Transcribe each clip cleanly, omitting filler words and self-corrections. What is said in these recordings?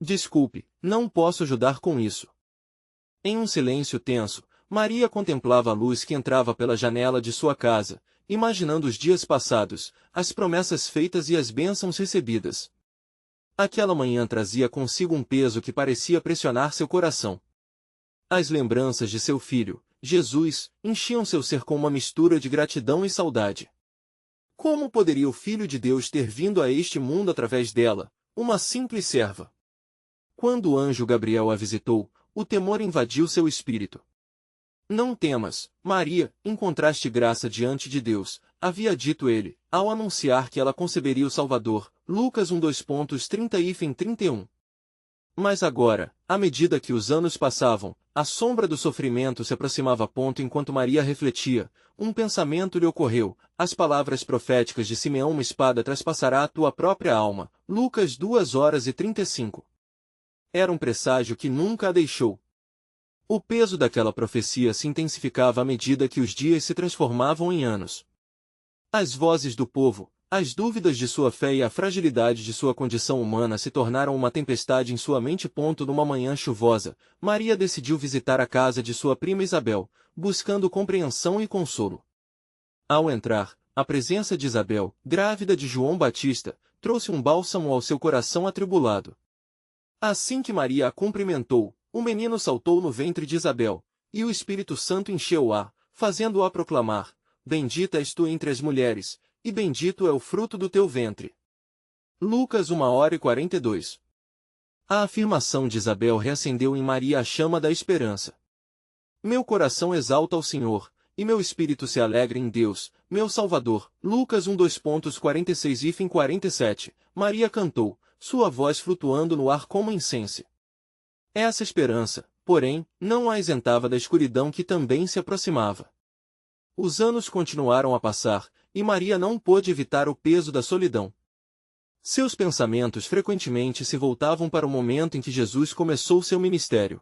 Desculpe, não posso ajudar com isso. Em um silêncio tenso, Maria contemplava a luz que entrava pela janela de sua casa, imaginando os dias passados, as promessas feitas e as bênçãos recebidas. Aquela manhã trazia consigo um peso que parecia pressionar seu coração. As lembranças de seu filho, Jesus, enchiam seu ser com uma mistura de gratidão e saudade. Como poderia o Filho de Deus ter vindo a este mundo através dela, uma simples serva? Quando o anjo Gabriel a visitou, o temor invadiu seu espírito. Não temas, Maria, encontraste graça diante de Deus, havia dito ele, ao anunciar que ela conceberia o Salvador, Lucas 1:30-31. Mas agora, à medida que os anos passavam, a sombra do sofrimento se aproximava a ponto enquanto Maria refletia, um pensamento lhe ocorreu, as palavras proféticas de Simeão: uma espada traspassará a tua própria alma, Lucas 2:35. Era um presságio que nunca a deixou. O peso daquela profecia se intensificava à medida que os dias se transformavam em anos. As vozes do povo, as dúvidas de sua fé e a fragilidade de sua condição humana se tornaram uma tempestade em sua mente. Numa manhã chuvosa, Maria decidiu visitar a casa de sua prima Isabel, buscando compreensão e consolo. Ao entrar, a presença de Isabel, grávida de João Batista, trouxe um bálsamo ao seu coração atribulado. Assim que Maria a cumprimentou, o menino saltou no ventre de Isabel, e o Espírito Santo encheu-a, fazendo-a proclamar: Bendita és tu entre as mulheres, e bendito é o fruto do teu ventre. Lucas 1:42. A afirmação de Isabel reacendeu em Maria a chama da esperança. Meu coração exalta ao Senhor, e meu espírito se alegra em Deus, meu Salvador. Lucas 1:46-47. Maria cantou, sua voz flutuando no ar como incenso. Essa esperança, porém, não a isentava da escuridão que também se aproximava. Os anos continuaram a passar, e Maria não pôde evitar o peso da solidão. Seus pensamentos frequentemente se voltavam para o momento em que Jesus começou seu ministério.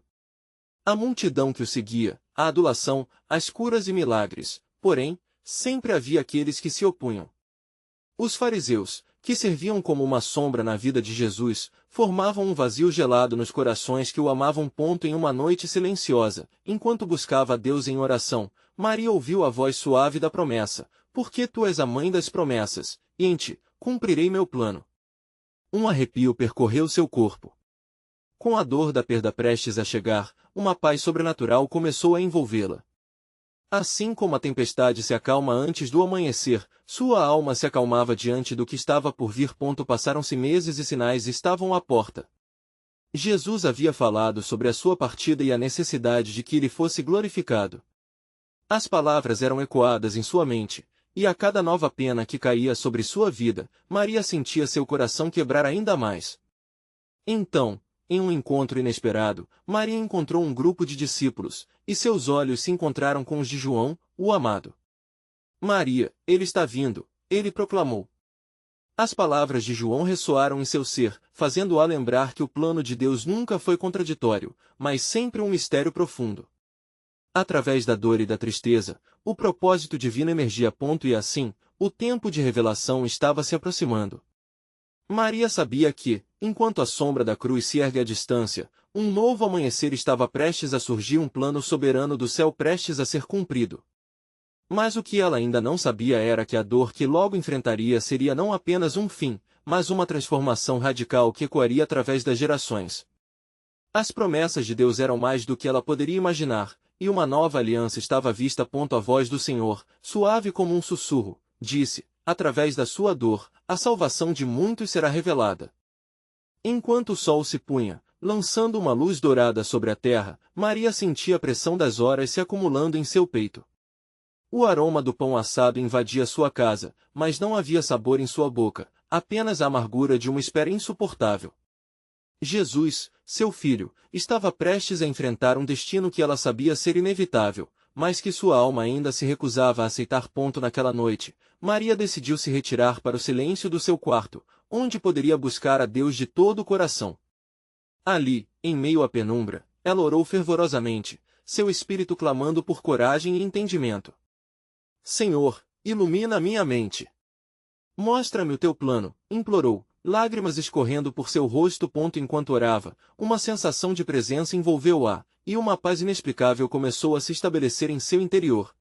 A multidão que o seguia, a adulação, as curas e milagres, porém, sempre havia aqueles que se opunham. Os fariseus, que serviam como uma sombra na vida de Jesus, formavam um vazio gelado nos corações que o amavam. Em uma noite silenciosa, enquanto buscava a Deus em oração, Maria ouviu a voz suave da promessa: porque tu és a mãe das promessas, e em ti cumprirei meu plano. Um arrepio percorreu seu corpo. Com a dor da perda prestes a chegar, uma paz sobrenatural começou a envolvê-la. Assim como a tempestade se acalma antes do amanhecer, sua alma se acalmava diante do que estava por vir. Passaram-se meses e sinais estavam à porta. Jesus havia falado sobre a sua partida e a necessidade de que ele fosse glorificado. As palavras eram ecoadas em sua mente, e a cada nova pena que caía sobre sua vida, Maria sentia seu coração quebrar ainda mais. Então, em um encontro inesperado, Maria encontrou um grupo de discípulos, e seus olhos se encontraram com os de João, o amado. Maria, ele está vindo, ele proclamou. As palavras de João ressoaram em seu ser, fazendo-a lembrar que o plano de Deus nunca foi contraditório, mas sempre um mistério profundo. Através da dor e da tristeza, o propósito divino emergia. E assim, o tempo de revelação estava se aproximando. Maria sabia que, enquanto a sombra da cruz se ergue à distância, um novo amanhecer estava prestes a surgir, um plano soberano do céu prestes a ser cumprido. Mas o que ela ainda não sabia era que a dor que logo enfrentaria seria não apenas um fim, mas uma transformação radical que ecoaria através das gerações. As promessas de Deus eram mais do que ela poderia imaginar, e uma nova aliança estava à vista. A voz do Senhor, suave como um sussurro, disse: através da sua dor, a salvação de muitos será revelada. Enquanto o sol se punha, lançando uma luz dourada sobre a terra, Maria sentia a pressão das horas se acumulando em seu peito. O aroma do pão assado invadia sua casa, mas não havia sabor em sua boca, apenas a amargura de uma espera insuportável. Jesus, seu filho, estava prestes a enfrentar um destino que ela sabia ser inevitável, mas que sua alma ainda se recusava a aceitar. Naquela noite, Maria decidiu se retirar para o silêncio do seu quarto, onde poderia buscar a Deus de todo o coração. Ali, em meio à penumbra, ela orou fervorosamente, seu espírito clamando por coragem e entendimento. Senhor, ilumina minha mente. Mostra-me o teu plano, implorou, lágrimas escorrendo por seu rosto. Enquanto orava, uma sensação de presença envolveu-a, e uma paz inexplicável começou a se estabelecer em seu interior.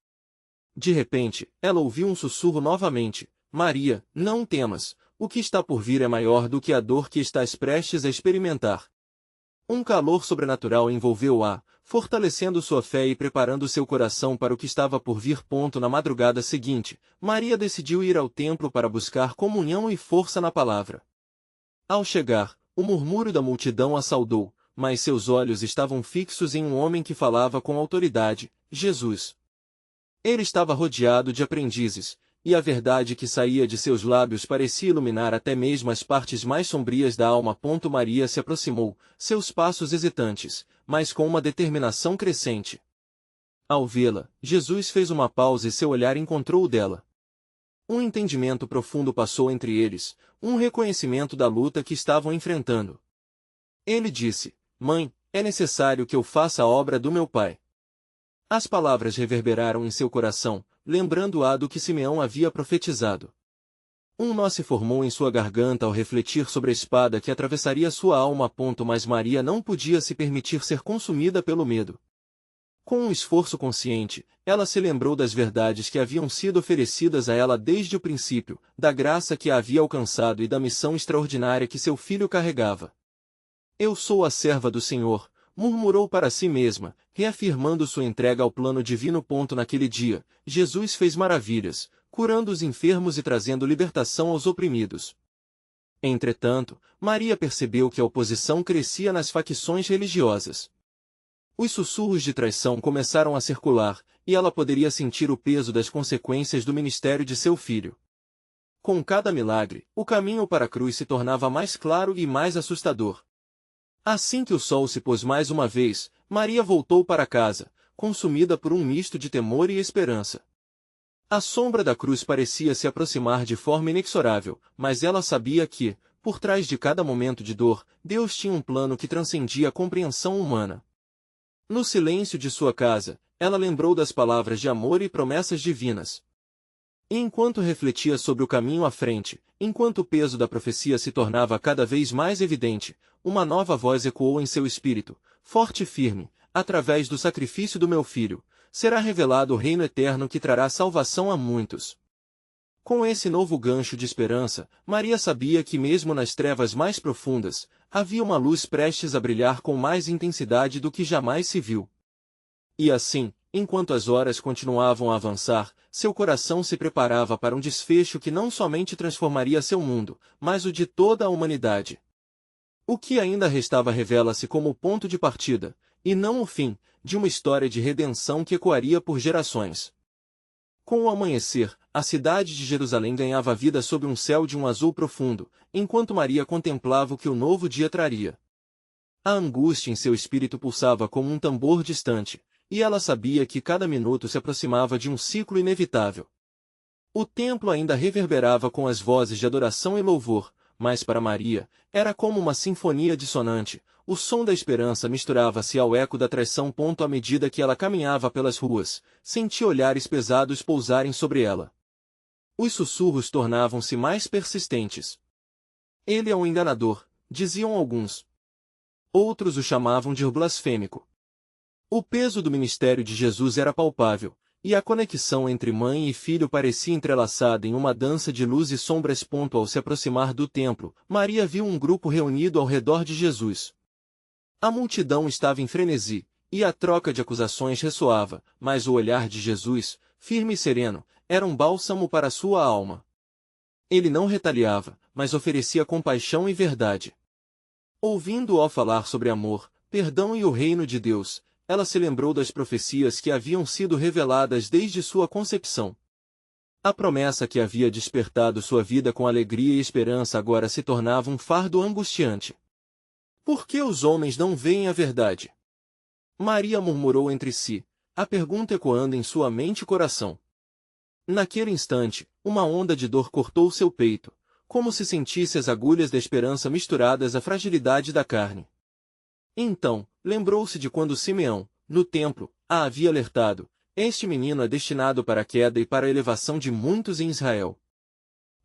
De repente, ela ouviu um sussurro novamente: Maria, não temas, o que está por vir é maior do que a dor que estás prestes a experimentar. Um calor sobrenatural envolveu-a, fortalecendo sua fé e preparando seu coração para o que estava por vir. Na madrugada seguinte, Maria decidiu ir ao templo para buscar comunhão e força na palavra. Ao chegar, o murmúrio da multidão a saudou, mas seus olhos estavam fixos em um homem que falava com autoridade: Jesus. Ele estava rodeado de aprendizes, e a verdade que saía de seus lábios parecia iluminar até mesmo as partes mais sombrias da alma. Maria se aproximou, seus passos hesitantes, mas com uma determinação crescente. Ao vê-la, Jesus fez uma pausa e seu olhar encontrou o dela. Um entendimento profundo passou entre eles, um reconhecimento da luta que estavam enfrentando. Ele disse: Mãe, é necessário que eu faça a obra do meu pai. As palavras reverberaram em seu coração, lembrando-a do que Simeão havia profetizado. Um nó se formou em sua garganta ao refletir sobre a espada que atravessaria sua alma. Mas Maria não podia se permitir ser consumida pelo medo. Com um esforço consciente, ela se lembrou das verdades que haviam sido oferecidas a ela desde o princípio, da graça que a havia alcançado e da missão extraordinária que seu filho carregava. Eu sou a serva do Senhor, murmurou para si mesma, reafirmando sua entrega ao plano divino. Naquele dia, Jesus fez maravilhas, curando os enfermos e trazendo libertação aos oprimidos. Entretanto, Maria percebeu que a oposição crescia nas facções religiosas. Os sussurros de traição começaram a circular, e ela poderia sentir o peso das consequências do ministério de seu filho. Com cada milagre, o caminho para a cruz se tornava mais claro e mais assustador. Assim que o sol se pôs mais uma vez, Maria voltou para casa, consumida por um misto de temor e esperança. A sombra da cruz parecia se aproximar de forma inexorável, mas ela sabia que, por trás de cada momento de dor, Deus tinha um plano que transcendia a compreensão humana. No silêncio de sua casa, ela lembrou das palavras de amor e promessas divinas. E enquanto refletia sobre o caminho à frente, enquanto o peso da profecia se tornava cada vez mais evidente, uma nova voz ecoou em seu espírito, forte e firme: através do sacrifício do meu filho, será revelado o reino eterno que trará salvação a muitos. Com esse novo gancho de esperança, Maria sabia que mesmo nas trevas mais profundas, havia uma luz prestes a brilhar com mais intensidade do que jamais se viu. E assim, enquanto as horas continuavam a avançar, seu coração se preparava para um desfecho que não somente transformaria seu mundo, mas o de toda a humanidade. O que ainda restava revela-se como o ponto de partida, e não o fim, de uma história de redenção que ecoaria por gerações. Com o amanhecer, a cidade de Jerusalém ganhava vida sob um céu de um azul profundo, enquanto Maria contemplava o que o novo dia traria. A angústia em seu espírito pulsava como um tambor distante, e ela sabia que cada minuto se aproximava de um ciclo inevitável. O templo ainda reverberava com as vozes de adoração e louvor, mas para Maria, era como uma sinfonia dissonante. O som da esperança misturava-se ao eco da traição. À medida que ela caminhava pelas ruas, sentia olhares pesados pousarem sobre ela. Os sussurros tornavam-se mais persistentes. Ele é um enganador, diziam alguns. Outros o chamavam de blasfêmico. O peso do ministério de Jesus era palpável, e a conexão entre mãe e filho parecia entrelaçada em uma dança de luz e sombras. Ao se aproximar do templo, Maria viu um grupo reunido ao redor de Jesus. A multidão estava em frenesi, e a troca de acusações ressoava, mas o olhar de Jesus, firme e sereno, era um bálsamo para sua alma. Ele não retaliava, mas oferecia compaixão e verdade. Ouvindo-o falar sobre amor, perdão e o reino de Deus, ela se lembrou das profecias que haviam sido reveladas desde sua concepção. A promessa que havia despertado sua vida com alegria e esperança agora se tornava um fardo angustiante. Por que os homens não veem a verdade? Maria murmurou entre si, a pergunta ecoando em sua mente e coração. Naquele instante, uma onda de dor cortou seu peito, como se sentisse as agulhas da esperança misturadas à fragilidade da carne. Então, lembrou-se de quando Simeão, no templo, a havia alertado: este menino é destinado para a queda e para a elevação de muitos em Israel.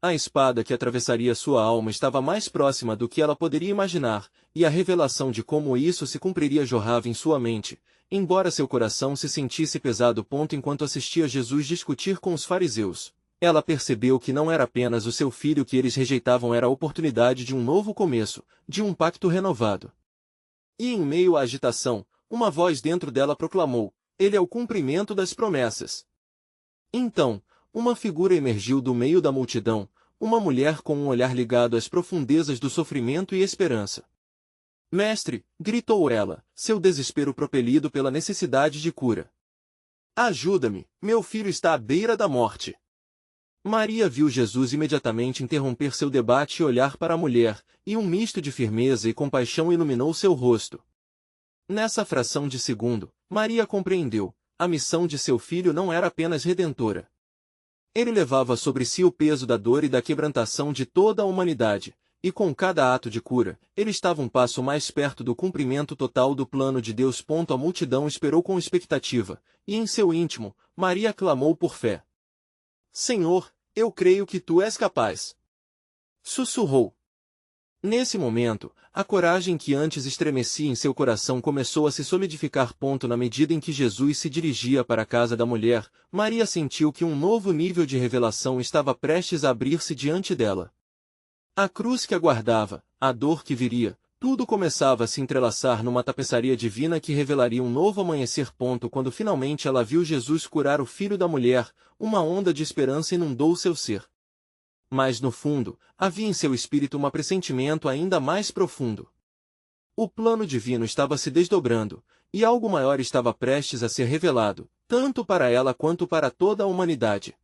A espada que atravessaria sua alma estava mais próxima do que ela poderia imaginar, e a revelação de como isso se cumpriria jorrava em sua mente, embora seu coração se sentisse pesado. Enquanto assistia Jesus discutir com os fariseus, ela percebeu que não era apenas o seu filho que eles rejeitavam, era a oportunidade de um novo começo, de um pacto renovado. E em meio à agitação, uma voz dentro dela proclamou: "Ele é o cumprimento das promessas." Então, uma figura emergiu do meio da multidão, uma mulher com um olhar ligado às profundezas do sofrimento e esperança. "Mestre", gritou ela, seu desespero propelido pela necessidade de cura. "Ajuda-me, meu filho está à beira da morte." Maria viu Jesus imediatamente interromper seu debate e olhar para a mulher, e um misto de firmeza e compaixão iluminou seu rosto. Nessa fração de segundo, Maria compreendeu: a missão de seu filho não era apenas redentora. Ele levava sobre si o peso da dor e da quebrantação de toda a humanidade, e com cada ato de cura, ele estava um passo mais perto do cumprimento total do plano de Deus. A multidão esperou com expectativa, e em seu íntimo, Maria clamou por fé: "Senhor, eu creio que tu és capaz." Sussurrou. Nesse momento, a coragem que antes estremecia em seu coração começou a se solidificar. Na medida em que Jesus se dirigia para a casa da mulher, Maria sentiu que um novo nível de revelação estava prestes a abrir-se diante dela. A cruz que aguardava, a dor que viria, tudo começava a se entrelaçar numa tapeçaria divina que revelaria um novo amanhecer. Quando finalmente ela viu Jesus curar o filho da mulher, uma onda de esperança inundou seu ser. Mas no fundo, havia em seu espírito um pressentimento ainda mais profundo. O plano divino estava se desdobrando, e algo maior estava prestes a ser revelado, tanto para ela quanto para toda a humanidade.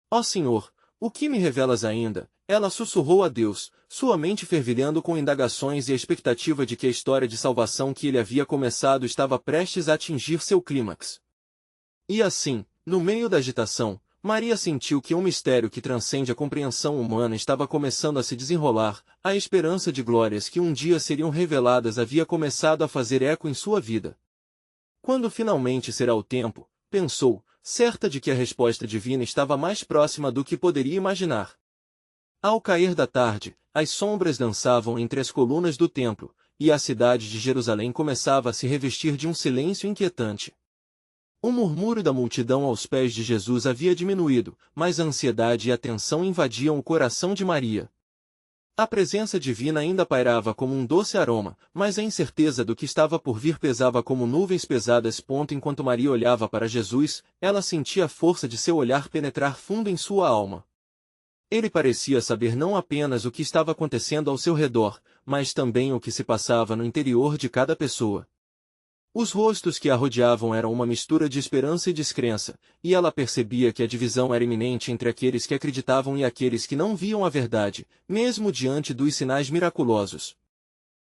"Ó Senhor, o que me revelas ainda?" Ela sussurrou a Deus, sua mente fervilhando com indagações e a expectativa de que a história de salvação que ele havia começado estava prestes a atingir seu clímax. E assim, no meio da agitação, Maria sentiu que um mistério que transcende a compreensão humana estava começando a se desenrolar. A esperança de glórias que um dia seriam reveladas havia começado a fazer eco em sua vida. Quando finalmente será o tempo, pensou, certa de que a resposta divina estava mais próxima do que poderia imaginar. Ao cair da tarde, as sombras dançavam entre as colunas do templo, e a cidade de Jerusalém começava a se revestir de um silêncio inquietante. O murmúrio da multidão aos pés de Jesus havia diminuído, mas a ansiedade e a tensão invadiam o coração de Maria. A presença divina ainda pairava como um doce aroma, mas a incerteza do que estava por vir pesava como nuvens pesadas. Enquanto Maria olhava para Jesus, ela sentia a força de seu olhar penetrar fundo em sua alma. Ele parecia saber não apenas o que estava acontecendo ao seu redor, mas também o que se passava no interior de cada pessoa. Os rostos que a rodeavam eram uma mistura de esperança e descrença, e ela percebia que a divisão era iminente entre aqueles que acreditavam e aqueles que não viam a verdade, mesmo diante dos sinais miraculosos.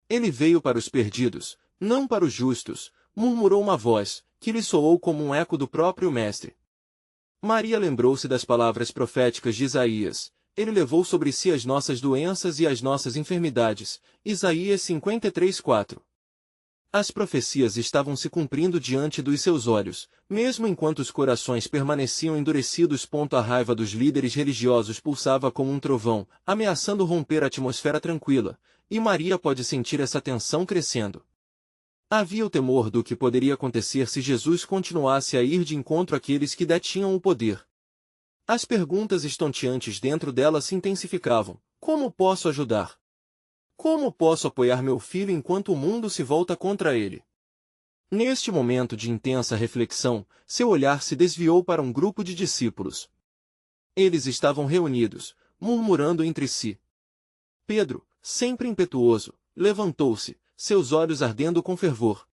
"Ele veio para os perdidos, não para os justos", murmurou uma voz, que lhe soou como um eco do próprio Mestre. Maria lembrou-se das palavras proféticas de Isaías: "Ele levou sobre si as nossas doenças e as nossas enfermidades." Isaías 53:4. As profecias estavam se cumprindo diante dos seus olhos, mesmo enquanto os corações permaneciam endurecidos. A raiva dos líderes religiosos pulsava como um trovão, ameaçando romper a atmosfera tranquila, e Maria pôde sentir essa tensão crescendo. Havia o temor do que poderia acontecer se Jesus continuasse a ir de encontro àqueles que detinham o poder. As perguntas estonteantes dentro dela se intensificavam: como posso ajudar? Como posso apoiar meu filho enquanto o mundo se volta contra ele? Neste momento de intensa reflexão, seu olhar se desviou para um grupo de discípulos. Eles estavam reunidos, murmurando entre si. Pedro, sempre impetuoso, levantou-se, seus olhos ardendo com fervor.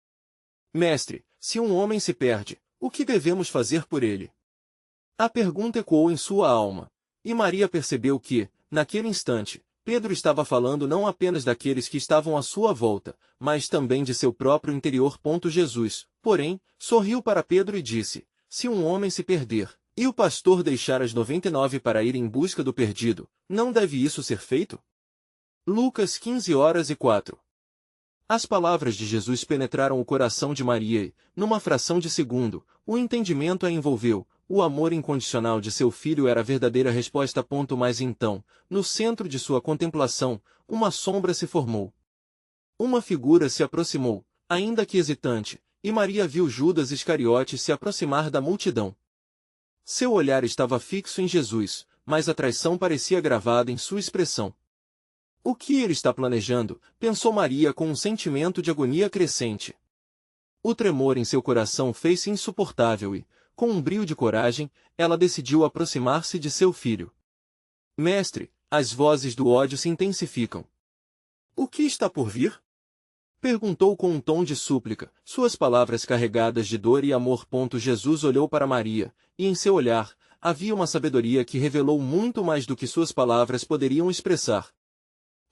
"Mestre, se um homem se perde, o que devemos fazer por ele?" A pergunta ecoou em sua alma, e Maria percebeu que, naquele instante, Pedro estava falando não apenas daqueles que estavam à sua volta, mas também de seu próprio interior. Jesus, porém, sorriu para Pedro e disse: "Se um homem se perder, e o pastor deixar as 99 para ir em busca do perdido, não deve isso ser feito?" Lucas 15:04. As palavras de Jesus penetraram o coração de Maria e, numa fração de segundo, o entendimento a envolveu. O amor incondicional de seu filho era a verdadeira resposta. Mas então, no centro de sua contemplação, uma sombra se formou. Uma figura se aproximou, ainda que hesitante, e Maria viu Judas Iscariotes se aproximar da multidão. Seu olhar estava fixo em Jesus, mas a traição parecia gravada em sua expressão. O que ele está planejando? Pensou Maria com um sentimento de agonia crescente. O tremor em seu coração fez-se insuportável e, com um brio de coragem, ela decidiu aproximar-se de seu filho. Mestre, as vozes do ódio se intensificam. O que está por vir? Perguntou com um tom de súplica, suas palavras carregadas de dor e amor. Jesus olhou para Maria, e em seu olhar, havia uma sabedoria que revelou muito mais do que suas palavras poderiam expressar.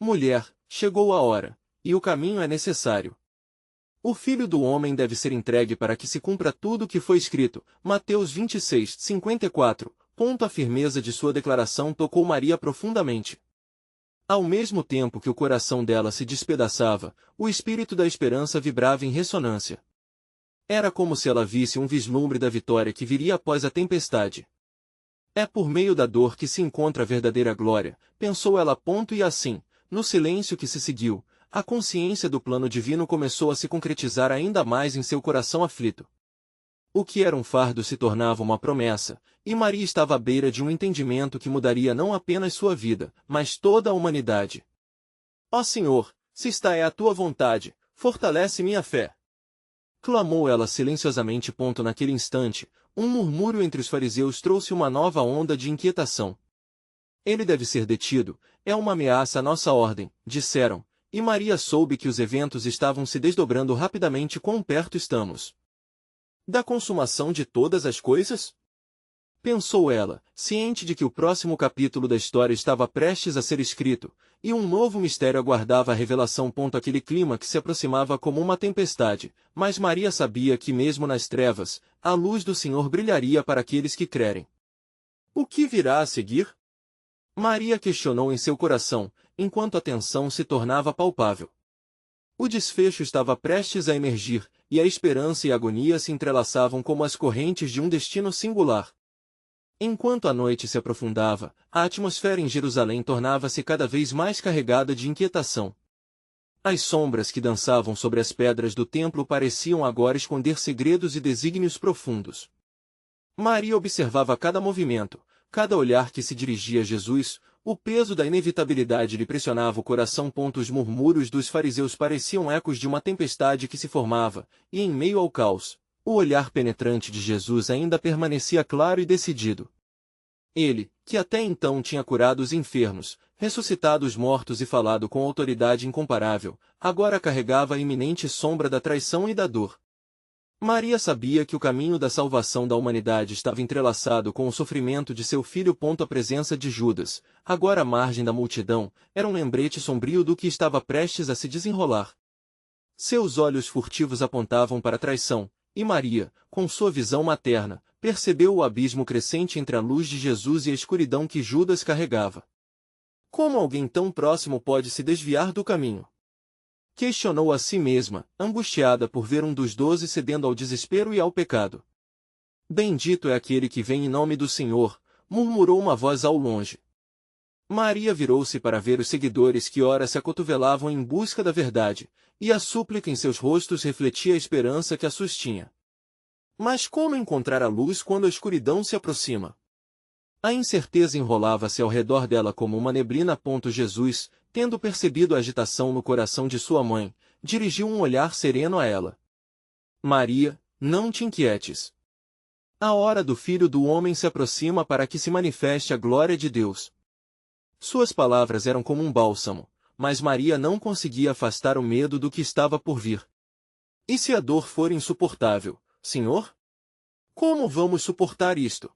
Mulher, chegou a hora, e o caminho é necessário. O Filho do Homem deve ser entregue para que se cumpra tudo o que foi escrito. Mateus 26, 54. A firmeza de sua declaração tocou Maria profundamente. Ao mesmo tempo que o coração dela se despedaçava, o espírito da esperança vibrava em ressonância. Era como se ela visse um vislumbre da vitória que viria após a tempestade. É por meio da dor que se encontra a verdadeira glória, pensou ela. E assim, no silêncio que se seguiu, a consciência do plano divino começou a se concretizar ainda mais em seu coração aflito. O que era um fardo se tornava uma promessa, e Maria estava à beira de um entendimento que mudaria não apenas sua vida, mas toda a humanidade. Ó Senhor, se esta é a tua vontade, fortalece minha fé. Clamou ela silenciosamente. Naquele instante, um murmúrio entre os fariseus trouxe uma nova onda de inquietação. Ele deve ser detido, é uma ameaça à nossa ordem, disseram, e Maria soube que os eventos estavam se desdobrando rapidamente. Quão perto estamos da consumação de todas as coisas? Pensou ela, ciente de que o próximo capítulo da história estava prestes a ser escrito, e um novo mistério aguardava a revelação. Aquele clima que se aproximava como uma tempestade, mas Maria sabia que mesmo nas trevas, a luz do Senhor brilharia para aqueles que crerem. O que virá a seguir? Maria questionou em seu coração, enquanto a tensão se tornava palpável. O desfecho estava prestes a emergir, e a esperança e a agonia se entrelaçavam como as correntes de um destino singular. Enquanto a noite se aprofundava, a atmosfera em Jerusalém tornava-se cada vez mais carregada de inquietação. As sombras que dançavam sobre as pedras do templo pareciam agora esconder segredos e desígnios profundos. Maria observava cada movimento, cada olhar que se dirigia a Jesus. O peso da inevitabilidade lhe pressionava o coração. Os murmúrios dos fariseus pareciam ecos de uma tempestade que se formava, e em meio ao caos, o olhar penetrante de Jesus ainda permanecia claro e decidido. Ele, que até então tinha curado os enfermos, ressuscitado os mortos e falado com autoridade incomparável, agora carregava a iminente sombra da traição e da dor. Maria sabia que o caminho da salvação da humanidade estava entrelaçado com o sofrimento de seu filho. A presença de Judas, agora à margem da multidão, era um lembrete sombrio do que estava prestes a se desenrolar. Seus olhos furtivos apontavam para a traição, e Maria, com sua visão materna, percebeu o abismo crescente entre a luz de Jesus e a escuridão que Judas carregava. Como alguém tão próximo pode se desviar do caminho? Questionou a si mesma, angustiada por ver um dos 12 cedendo ao desespero e ao pecado. Bendito é aquele que vem em nome do Senhor, murmurou uma voz ao longe. Maria virou-se para ver os seguidores que ora se acotovelavam em busca da verdade, e a súplica em seus rostos refletia a esperança que a sustinha. Mas como encontrar a luz quando a escuridão se aproxima? A incerteza enrolava-se ao redor dela como uma neblina. Jesus, tendo percebido a agitação no coração de sua mãe, dirigiu um olhar sereno a ela. Maria, não te inquietes. A hora do Filho do Homem se aproxima para que se manifeste a glória de Deus. Suas palavras eram como um bálsamo, mas Maria não conseguia afastar o medo do que estava por vir. E se a dor for insuportável, Senhor? Como vamos suportar isto?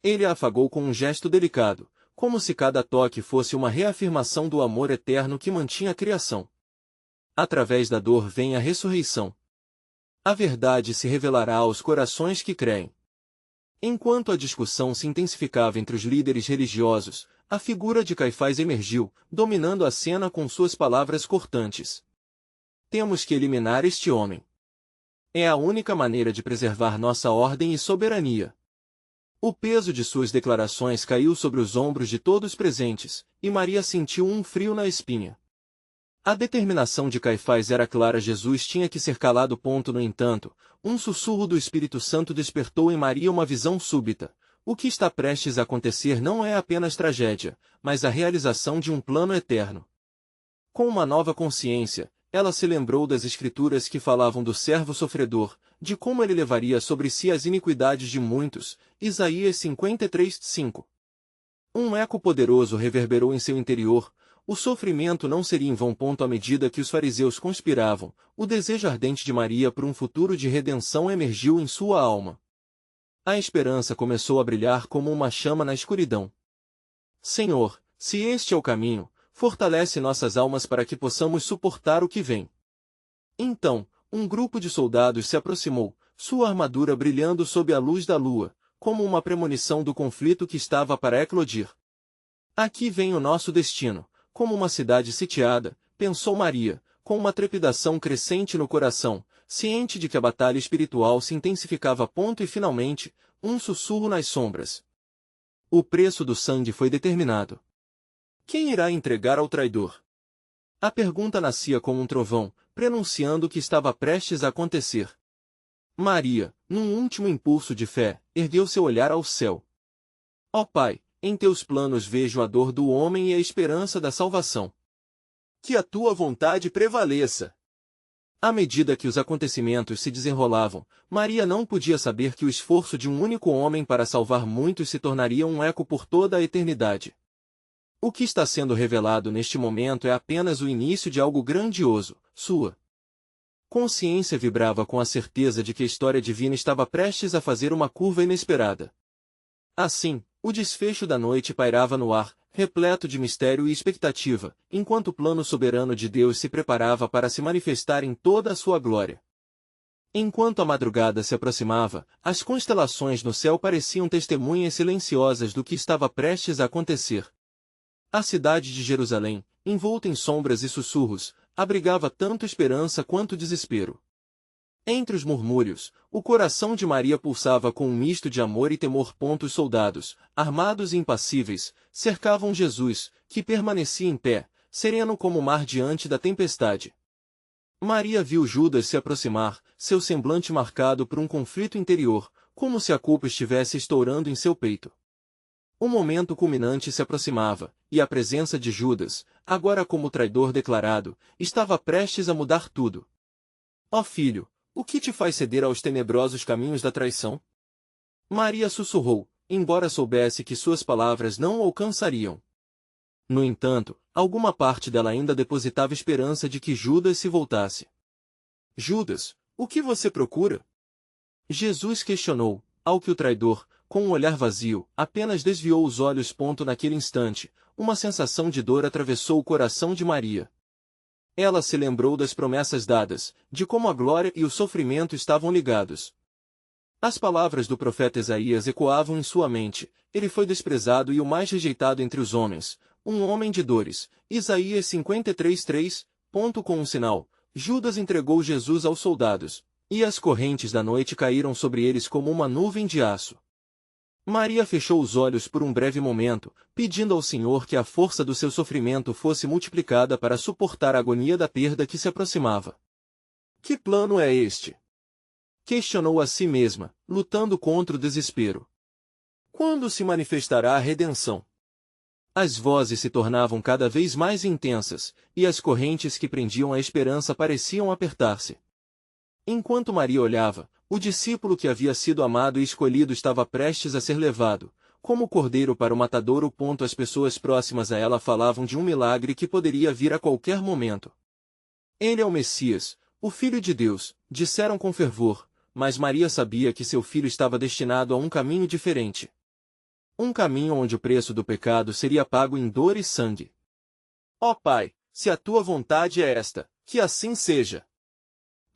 Ele a afagou com um gesto delicado, como se cada toque fosse uma reafirmação do amor eterno que mantinha a criação. Através da dor vem a ressurreição. A verdade se revelará aos corações que creem. Enquanto a discussão se intensificava entre os líderes religiosos, a figura de Caifás emergiu, dominando a cena com suas palavras cortantes. Temos que eliminar este homem. É a única maneira de preservar nossa ordem e soberania. O peso de suas declarações caiu sobre os ombros de todos presentes, e Maria sentiu um frio na espinha. A determinação de Caifás era clara: Jesus tinha que ser calado. No entanto, um sussurro do Espírito Santo despertou em Maria uma visão súbita. O que está prestes a acontecer não é apenas tragédia, mas a realização de um plano eterno. Com uma nova consciência, ela se lembrou das Escrituras que falavam do servo sofredor, de como ele levaria sobre si as iniquidades de muitos, Isaías 53:5. Um eco poderoso reverberou em seu interior. O sofrimento não seria em vão. À medida que os fariseus conspiravam, o desejo ardente de Maria por um futuro de redenção emergiu em sua alma. A esperança começou a brilhar como uma chama na escuridão. Senhor, se este é o caminho, fortalece nossas almas para que possamos suportar o que vem. Então, um grupo de soldados se aproximou, sua armadura brilhando sob a luz da lua, como uma premonição do conflito que estava para eclodir. Aqui vem o nosso destino, como uma cidade sitiada, pensou Maria, com uma trepidação crescente no coração, ciente de que a batalha espiritual se intensificava. E finalmente, um sussurro nas sombras. O preço do sangue foi determinado. Quem irá entregar ao traidor? A pergunta nascia como um trovão, prenunciando o que estava prestes a acontecer. Maria, num último impulso de fé, ergueu seu olhar ao céu. Ó Pai, em teus planos vejo a dor do homem e a esperança da salvação. Que a tua vontade prevaleça. À medida que os acontecimentos se desenrolavam, Maria não podia saber que o esforço de um único homem para salvar muitos se tornaria um eco por toda a eternidade. O que está sendo revelado neste momento é apenas o início de algo grandioso. Sua consciência vibrava com a certeza de que a história divina estava prestes a fazer uma curva inesperada. Assim, o desfecho da noite pairava no ar, repleto de mistério e expectativa, enquanto o plano soberano de Deus se preparava para se manifestar em toda a sua glória. Enquanto a madrugada se aproximava, as constelações no céu pareciam testemunhas silenciosas do que estava prestes a acontecer. A cidade de Jerusalém, envolta em sombras e sussurros, abrigava tanto esperança quanto desespero. Entre os murmúrios, o coração de Maria pulsava com um misto de amor e temor. Os soldados, armados e impassíveis, cercavam Jesus, que permanecia em pé, sereno como o mar diante da tempestade. Maria viu Judas se aproximar, seu semblante marcado por um conflito interior, como se a culpa estivesse estourando em seu peito. O momento culminante se aproximava, e a presença de Judas, agora como traidor declarado, estava prestes a mudar tudo. Ó filho, o que te faz ceder aos tenebrosos caminhos da traição? Maria sussurrou, embora soubesse que suas palavras não o alcançariam. No entanto, alguma parte dela ainda depositava esperança de que Judas se voltasse. Judas, o que você procura? Jesus questionou, ao que o traidor, com um olhar vazio, apenas desviou os olhos. Naquele instante, uma sensação de dor atravessou o coração de Maria. Ela se lembrou das promessas dadas, de como a glória e o sofrimento estavam ligados. As palavras do profeta Isaías ecoavam em sua mente: ele foi desprezado e o mais rejeitado entre os homens, um homem de dores. Isaías 53:3. Com um sinal, Judas entregou Jesus aos soldados, e as correntes da noite caíram sobre eles como uma nuvem de aço. Maria fechou os olhos por um breve momento, pedindo ao Senhor que a força do seu sofrimento fosse multiplicada para suportar a agonia da perda que se aproximava. Que plano é este? Questionou a si mesma, lutando contra o desespero. Quando se manifestará a redenção? As vozes se tornavam cada vez mais intensas, e as correntes que prendiam a esperança pareciam apertar-se. Enquanto Maria olhava, o discípulo que havia sido amado e escolhido estava prestes a ser levado, como cordeiro para o matadouro. As pessoas próximas a ela falavam de um milagre que poderia vir a qualquer momento. Ele é o Messias, o Filho de Deus, disseram com fervor, mas Maria sabia que seu filho estava destinado a um caminho diferente. Um caminho onde o preço do pecado seria pago em dor e sangue. Ó Pai, se a tua vontade é esta, que assim seja.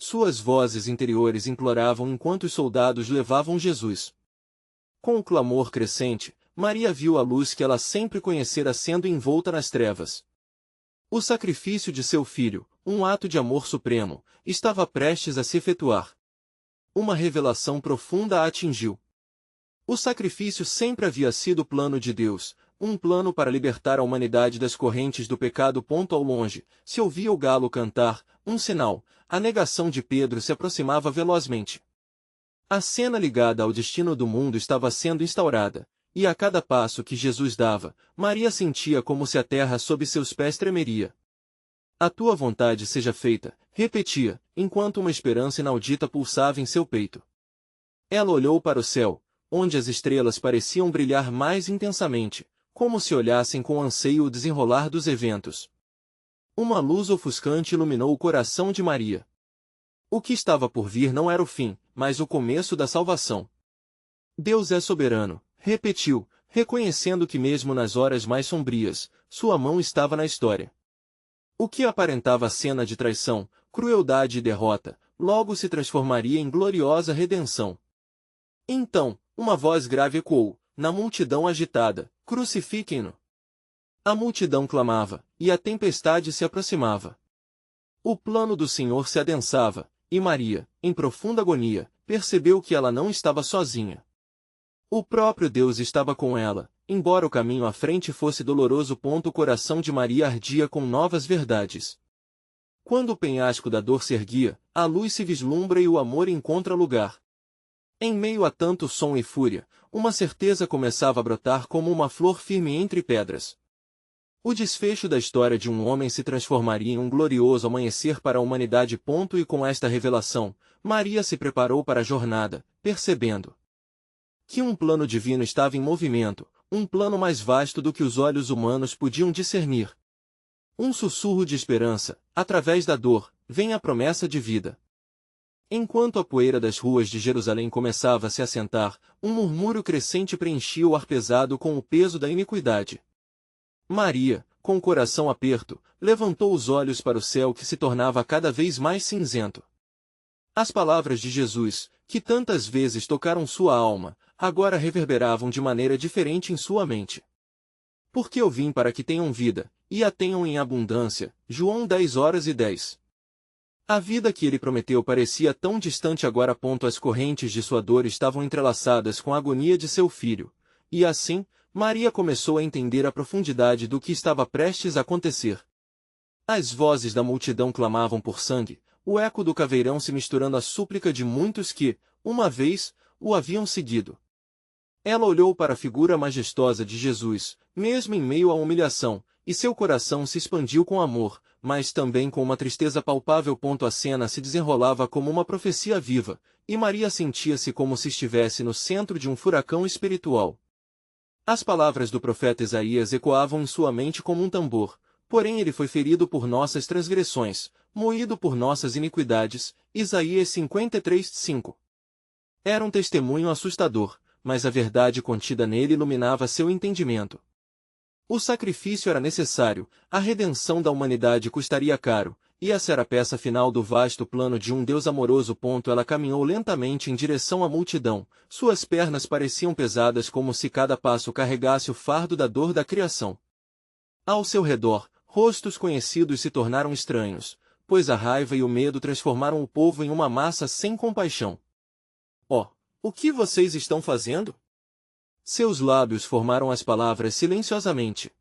Suas vozes interiores imploravam enquanto os soldados levavam Jesus. Com o clamor crescente, Maria viu a luz que ela sempre conhecera sendo envolta nas trevas. O sacrifício de seu filho, um ato de amor supremo, estava prestes a se efetuar. Uma revelação profunda a atingiu. O sacrifício sempre havia sido o plano de Deus, um plano para libertar a humanidade das correntes do pecado. Ao longe, se ouvia o galo cantar, um sinal, a negação de Pedro se aproximava velozmente. A cena ligada ao destino do mundo estava sendo instaurada, e a cada passo que Jesus dava, Maria sentia como se a terra sob seus pés tremeria. A tua vontade seja feita, repetia, enquanto uma esperança inaudita pulsava em seu peito. Ela olhou para o céu, onde as estrelas pareciam brilhar mais intensamente, como se olhassem com anseio o desenrolar dos eventos. Uma luz ofuscante iluminou o coração de Maria. O que estava por vir não era o fim, mas o começo da salvação. Deus é soberano, repetiu, reconhecendo que mesmo nas horas mais sombrias, sua mão estava na história. O que aparentava cena de traição, crueldade e derrota, logo se transformaria em gloriosa redenção. Então, uma voz grave ecoou, na multidão agitada: crucifiquem-no! A multidão clamava, e a tempestade se aproximava. O plano do Senhor se adensava, e Maria, em profunda agonia, percebeu que ela não estava sozinha. O próprio Deus estava com ela, embora o caminho à frente fosse doloroso. O coração de Maria ardia com novas verdades. Quando o penhasco da dor se erguia, a luz se vislumbra e o amor encontra lugar. Em meio a tanto som e fúria, uma certeza começava a brotar como uma flor firme entre pedras. O desfecho da história de um homem se transformaria em um glorioso amanhecer para a humanidade. E com esta revelação, Maria se preparou para a jornada, percebendo que um plano divino estava em movimento, um plano mais vasto do que os olhos humanos podiam discernir. Um sussurro de esperança, através da dor, vem a promessa de vida. Enquanto a poeira das ruas de Jerusalém começava a se assentar, um murmúrio crescente preenchia o ar pesado com o peso da iniquidade. Maria, com o coração aperto, levantou os olhos para o céu que se tornava cada vez mais cinzento. As palavras de Jesus, que tantas vezes tocaram sua alma, agora reverberavam de maneira diferente em sua mente. Porque eu vim para que tenham vida, e a tenham em abundância. João 10:10. A vida que ele prometeu parecia tão distante agora. As correntes de sua dor estavam entrelaçadas com a agonia de seu filho, e assim, Maria começou a entender a profundidade do que estava prestes a acontecer. As vozes da multidão clamavam por sangue, o eco do caveirão se misturando à súplica de muitos que, uma vez, o haviam seguido. Ela olhou para a figura majestosa de Jesus, mesmo em meio à humilhação, e seu coração se expandiu com amor, mas também com uma tristeza palpável. A cena se desenrolava como uma profecia viva, e Maria sentia-se como se estivesse no centro de um furacão espiritual. As palavras do profeta Isaías ecoavam em sua mente como um tambor: porém ele foi ferido por nossas transgressões, moído por nossas iniquidades. Isaías 53:5. Era um testemunho assustador, mas a verdade contida nele iluminava seu entendimento. O sacrifício era necessário, a redenção da humanidade custaria caro, e essa era a peça final do vasto plano de um Deus amoroso. Ela caminhou lentamente em direção à multidão, suas pernas pareciam pesadas como se cada passo carregasse o fardo da dor da criação. Ao seu redor, rostos conhecidos se tornaram estranhos, pois a raiva e o medo transformaram o povo em uma massa sem compaixão. Oh, o que vocês estão fazendo? Seus lábios formaram as palavras silenciosamente.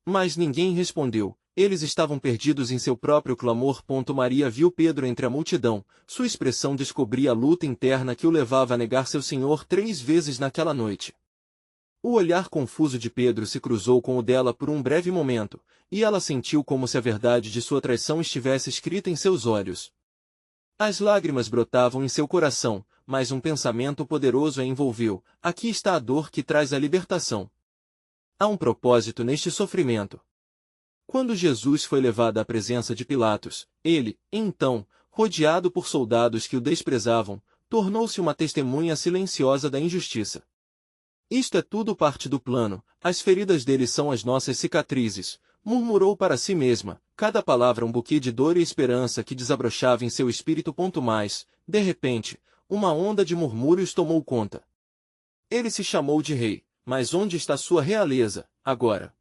Mas ninguém respondeu, eles estavam perdidos em seu próprio clamor. Maria viu Pedro entre a multidão, sua expressão descobria a luta interna que o levava a negar seu Senhor 3 vezes naquela noite. O olhar confuso de Pedro se cruzou com o dela por um breve momento, e ela sentiu como se a verdade de sua traição estivesse escrita em seus olhos. As lágrimas brotavam em seu coração, mas um pensamento poderoso a envolveu: aqui está a dor que traz a libertação. Há um propósito neste sofrimento. Quando Jesus foi levado à presença de Pilatos, ele, então, rodeado por soldados que o desprezavam, tornou-se uma testemunha silenciosa da injustiça. Isto é tudo parte do plano, as feridas dele são as nossas cicatrizes, murmurou para si mesma, cada palavra um buquê de dor e esperança que desabrochava em seu espírito. Mas, de repente, uma onda de murmúrios tomou conta. Ele se chamou de rei, mas onde está sua realeza, agora?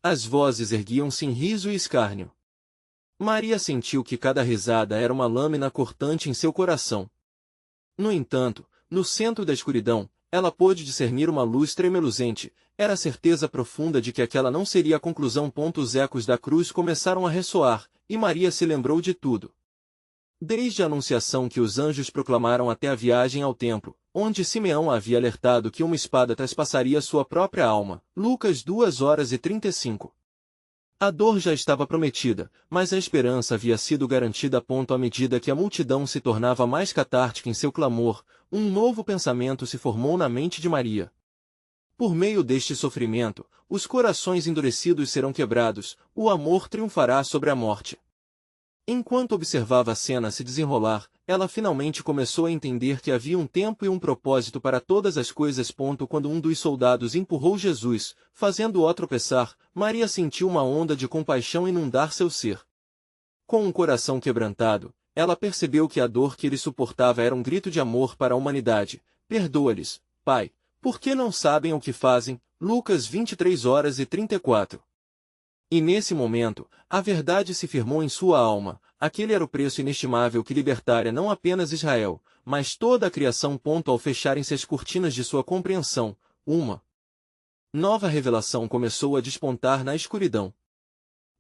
As vozes erguiam-se em riso e escárnio. Maria sentiu que cada risada era uma lâmina cortante em seu coração. No entanto, no centro da escuridão, ela pôde discernir uma luz tremeluzente. Era a certeza profunda de que aquela não seria a conclusão. Os ecos da cruz começaram a ressoar, e Maria se lembrou de tudo. Desde a anunciação que os anjos proclamaram até a viagem ao templo, onde Simeão havia alertado que uma espada traspassaria sua própria alma. Lucas 2:35. A dor já estava prometida, mas a esperança havia sido garantida. À medida que a multidão se tornava mais catártica em seu clamor, um novo pensamento se formou na mente de Maria. Por meio deste sofrimento, os corações endurecidos serão quebrados, o amor triunfará sobre a morte. Enquanto observava a cena se desenrolar, ela finalmente começou a entender que havia um tempo e um propósito para todas as coisas. Quando um dos soldados empurrou Jesus, fazendo-o tropeçar, Maria sentiu uma onda de compaixão inundar seu ser. Com um coração quebrantado, ela percebeu que a dor que ele suportava era um grito de amor para a humanidade. Perdoa-lhes, Pai, porque não sabem o que fazem. Lucas 23:34. E nesse momento, a verdade se firmou em sua alma. Aquele era o preço inestimável que libertara não apenas Israel, mas toda a criação. Ao fecharem-se as cortinas de sua compreensão, uma nova revelação começou a despontar na escuridão.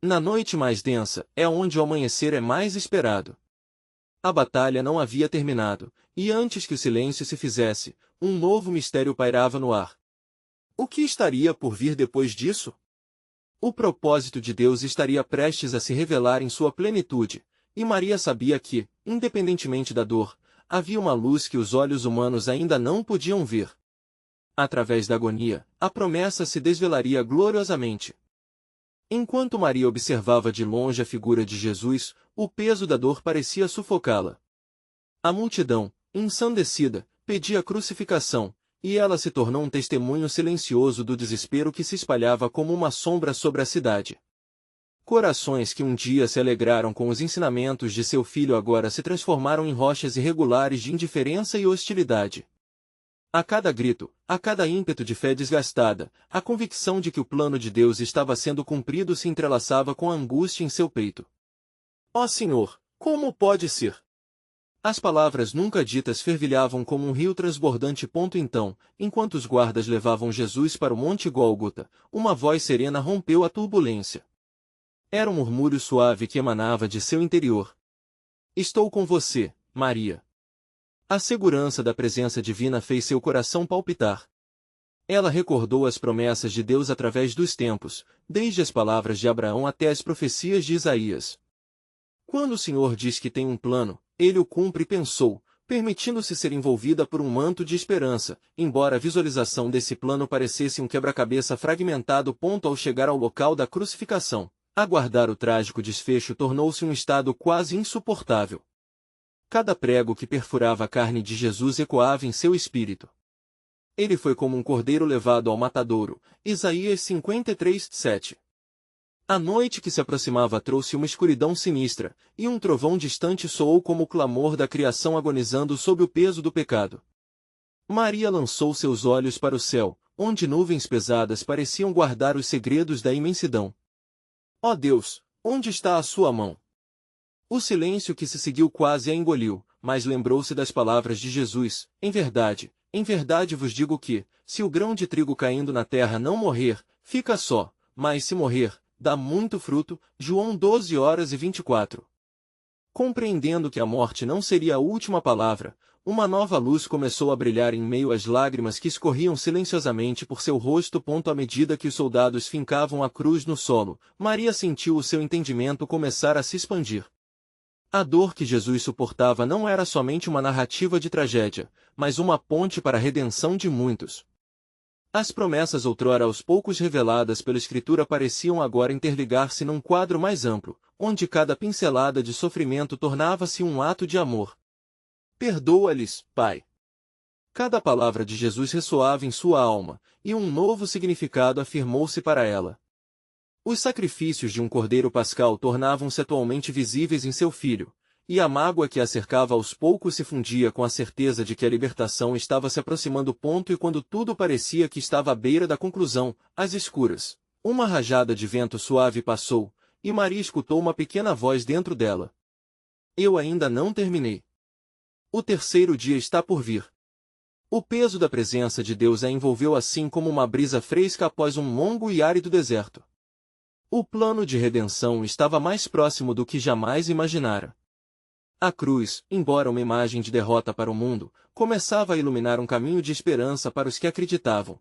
Na noite mais densa, é onde o amanhecer é mais esperado. A batalha não havia terminado, e antes que o silêncio se fizesse, um novo mistério pairava no ar. O que estaria por vir depois disso? O propósito de Deus estaria prestes a se revelar em sua plenitude, e Maria sabia que, independentemente da dor, havia uma luz que os olhos humanos ainda não podiam ver. Através da agonia, a promessa se desvelaria gloriosamente. Enquanto Maria observava de longe a figura de Jesus, o peso da dor parecia sufocá-la. A multidão, ensandecida, pedia a crucificação, e ela se tornou um testemunho silencioso do desespero que se espalhava como uma sombra sobre a cidade. Corações que um dia se alegraram com os ensinamentos de seu filho agora se transformaram em rochas irregulares de indiferença e hostilidade. A cada grito, a cada ímpeto de fé desgastada, a convicção de que o plano de Deus estava sendo cumprido se entrelaçava com a angústia em seu peito. Ó Senhor, como pode ser? As palavras nunca ditas fervilhavam como um rio transbordante. Então, enquanto os guardas levavam Jesus para o Monte Gólgota, uma voz serena rompeu a turbulência. Era um murmúrio suave que emanava de seu interior. Estou com você, Maria. A segurança da presença divina fez seu coração palpitar. Ela recordou as promessas de Deus através dos tempos, desde as palavras de Abraão até as profecias de Isaías. Quando o Senhor diz que tem um plano, ele o cumpre. Pensou, permitindo-se ser envolvida por um manto de esperança, embora a visualização desse plano parecesse um quebra-cabeça fragmentado. Ao chegar ao local da crucificação, aguardar o trágico desfecho tornou-se um estado quase insuportável. Cada prego que perfurava a carne de Jesus ecoava em seu espírito. Ele foi como um cordeiro levado ao matadouro. Isaías 53:7. A noite que se aproximava trouxe uma escuridão sinistra, e um trovão distante soou como o clamor da criação agonizando sob o peso do pecado. Maria lançou seus olhos para o céu, onde nuvens pesadas pareciam guardar os segredos da imensidão. Ó Deus, onde está a sua mão? O silêncio que se seguiu quase a engoliu, mas lembrou-se das palavras de Jesus. Em verdade vos digo que, se o grão de trigo caindo na terra não morrer, fica só, mas se morrer, dá muito fruto. João 12:24. Compreendendo que a morte não seria a última palavra, uma nova luz começou a brilhar em meio às lágrimas que escorriam silenciosamente por seu rosto. À medida que os soldados fincavam a cruz no solo, Maria sentiu o seu entendimento começar a se expandir. A dor que Jesus suportava não era somente uma narrativa de tragédia, mas uma ponte para a redenção de muitos. As promessas outrora aos poucos reveladas pela Escritura pareciam agora interligar-se num quadro mais amplo, onde cada pincelada de sofrimento tornava-se um ato de amor. Perdoa-lhes, Pai. Cada palavra de Jesus ressoava em sua alma, e um novo significado afirmou-se para ela. Os sacrifícios de um cordeiro pascal tornavam-se atualmente visíveis em seu filho, e a mágoa que a cercava aos poucos se fundia com a certeza de que a libertação estava se aproximando. E quando tudo parecia que estava à beira da conclusão, às escuras, uma rajada de vento suave passou, e Maria escutou uma pequena voz dentro dela. Eu ainda não terminei. O terceiro dia está por vir. O peso da presença de Deus a envolveu assim como uma brisa fresca após um longo e árido deserto. O plano de redenção estava mais próximo do que jamais imaginara. A cruz, embora uma imagem de derrota para o mundo, começava a iluminar um caminho de esperança para os que acreditavam.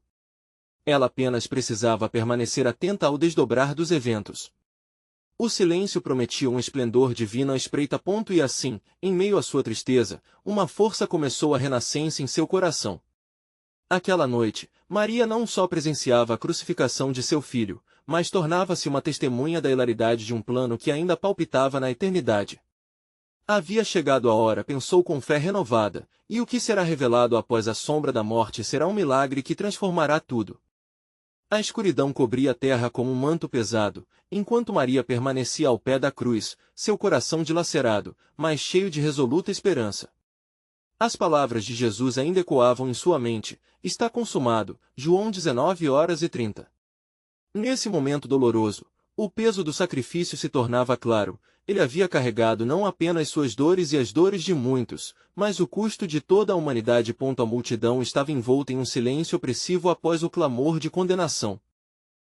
Ela apenas precisava permanecer atenta ao desdobrar dos eventos. O silêncio prometia um esplendor divino à espreita. E assim, em meio à sua tristeza, uma força começou a renascença em seu coração. Aquela noite, Maria não só presenciava a crucificação de seu filho, mas tornava-se uma testemunha da hilaridade de um plano que ainda palpitava na eternidade. Havia chegado a hora, pensou com fé renovada, e o que será revelado após a sombra da morte será um milagre que transformará tudo. A escuridão cobria a terra como um manto pesado, enquanto Maria permanecia ao pé da cruz, seu coração dilacerado, mas cheio de resoluta esperança. As palavras de Jesus ainda ecoavam em sua mente: está consumado, João 19h30. Nesse momento doloroso, o peso do sacrifício se tornava claro. Ele havia carregado não apenas suas dores e as dores de muitos, mas o custo de toda a humanidade. A multidão estava envolta em um silêncio opressivo após o clamor de condenação.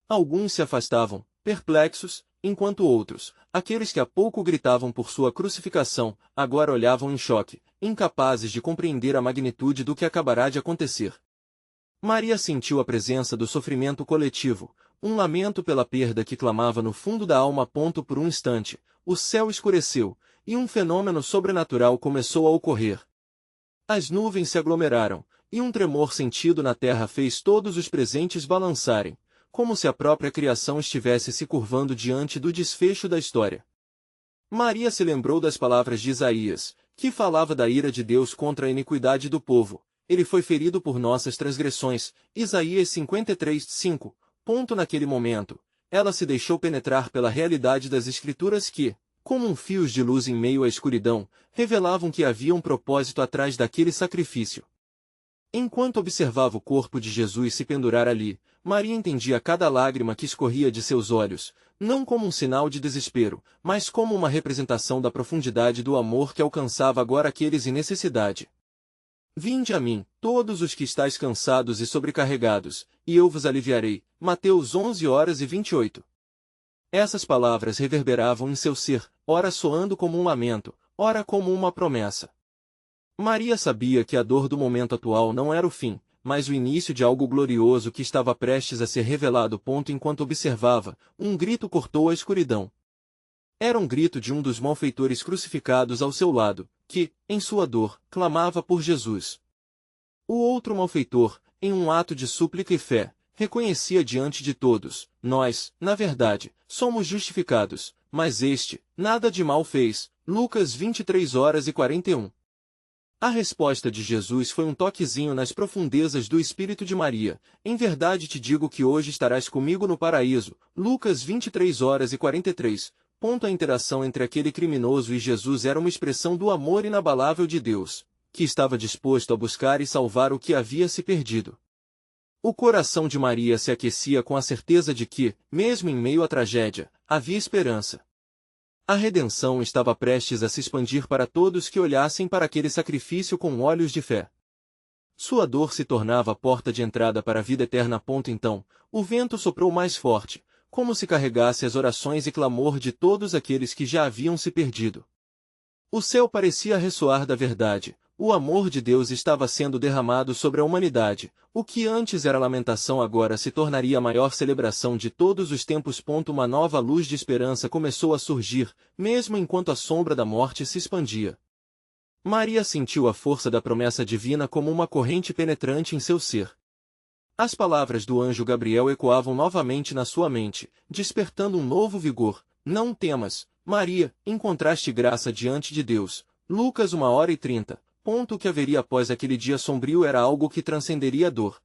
Alguns se afastavam, perplexos, enquanto outros, aqueles que há pouco gritavam por sua crucificação, agora olhavam em choque, incapazes de compreender a magnitude do que acabará de acontecer. Maria sentiu a presença do sofrimento coletivo, um lamento pela perda que clamava no fundo da alma. Por um instante, o céu escureceu, e um fenômeno sobrenatural começou a ocorrer. As nuvens se aglomeraram, e um tremor sentido na terra fez todos os presentes balançarem, como se a própria criação estivesse se curvando diante do desfecho da história. Maria se lembrou das palavras de Isaías, que falava da ira de Deus contra a iniquidade do povo. Ele foi ferido por nossas transgressões, Isaías 53:5. Naquele momento, ela se deixou penetrar pela realidade das Escrituras que, como um fios de luz em meio à escuridão, revelavam que havia um propósito atrás daquele sacrifício. Enquanto observava o corpo de Jesus se pendurar ali, Maria entendia cada lágrima que escorria de seus olhos, não como um sinal de desespero, mas como uma representação da profundidade do amor que alcançava agora aqueles em necessidade. Vinde a mim, todos os que estáis cansados e sobrecarregados, e eu vos aliviarei. Mateus 11h28. Essas palavras reverberavam em seu ser, ora soando como um lamento, ora como uma promessa. Maria sabia que a dor do momento atual não era o fim, mas o início de algo glorioso que estava prestes a ser revelado. Enquanto observava, um grito cortou a escuridão. Era um grito de um dos malfeitores crucificados ao seu lado, que, em sua dor, clamava por Jesus. O outro malfeitor, em um ato de súplica e fé, reconhecia diante de todos: nós, na verdade, somos justificados, mas este, nada de mal fez. Lucas 23h41. A resposta de Jesus foi um toquezinho nas profundezas do espírito de Maria: em verdade te digo que hoje estarás comigo no paraíso. Lucas 23h43. A interação entre aquele criminoso e Jesus era uma expressão do amor inabalável de Deus, que estava disposto a buscar e salvar o que havia se perdido. O coração de Maria se aquecia com a certeza de que, mesmo em meio à tragédia, havia esperança. A redenção estava prestes a se expandir para todos que olhassem para aquele sacrifício com olhos de fé. Sua dor se tornava a porta de entrada para a vida eterna. Então, o vento soprou mais forte, como se carregasse as orações e clamor de todos aqueles que já haviam se perdido. O céu parecia ressoar da verdade. O amor de Deus estava sendo derramado sobre a humanidade. O que antes era lamentação agora se tornaria a maior celebração de todos os tempos. Uma nova luz de esperança começou a surgir, mesmo enquanto a sombra da morte se expandia. Maria sentiu a força da promessa divina como uma corrente penetrante em seu ser. As palavras do anjo Gabriel ecoavam novamente na sua mente, despertando um novo vigor. Não temas, Maria, encontraste graça diante de Deus. Lucas 1h30. O que haveria após aquele dia sombrio era algo que transcenderia a dor.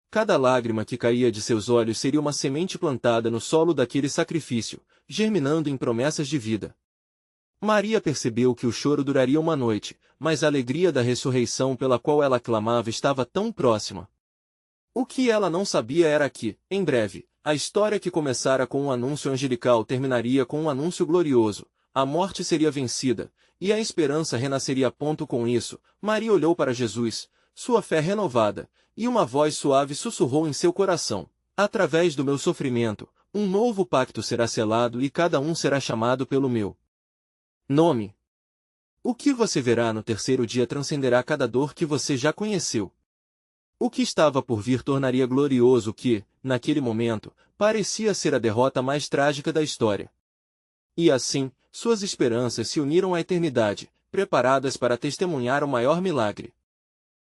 Cada lágrima que caía de seus olhos seria uma semente plantada no solo daquele sacrifício, germinando em promessas de vida. Maria percebeu que o choro duraria uma noite, mas a alegria da ressurreição pela qual ela clamava estava tão próxima. O que ela não sabia era que, em breve, A história que começara com um anúncio angelical terminaria com um anúncio glorioso. A morte seria vencida, e a esperança renasceria. Com isso, Maria olhou para Jesus, sua fé renovada, e uma voz suave sussurrou em seu coração: através do meu sofrimento, um novo pacto será selado e cada um será chamado pelo meu nome. O que você verá no terceiro dia transcenderá cada dor que você já conheceu. O que estava por vir tornaria glorioso o que, naquele momento, parecia ser a derrota mais trágica da história. E assim, suas esperanças se uniram à eternidade, preparadas para testemunhar o maior milagre.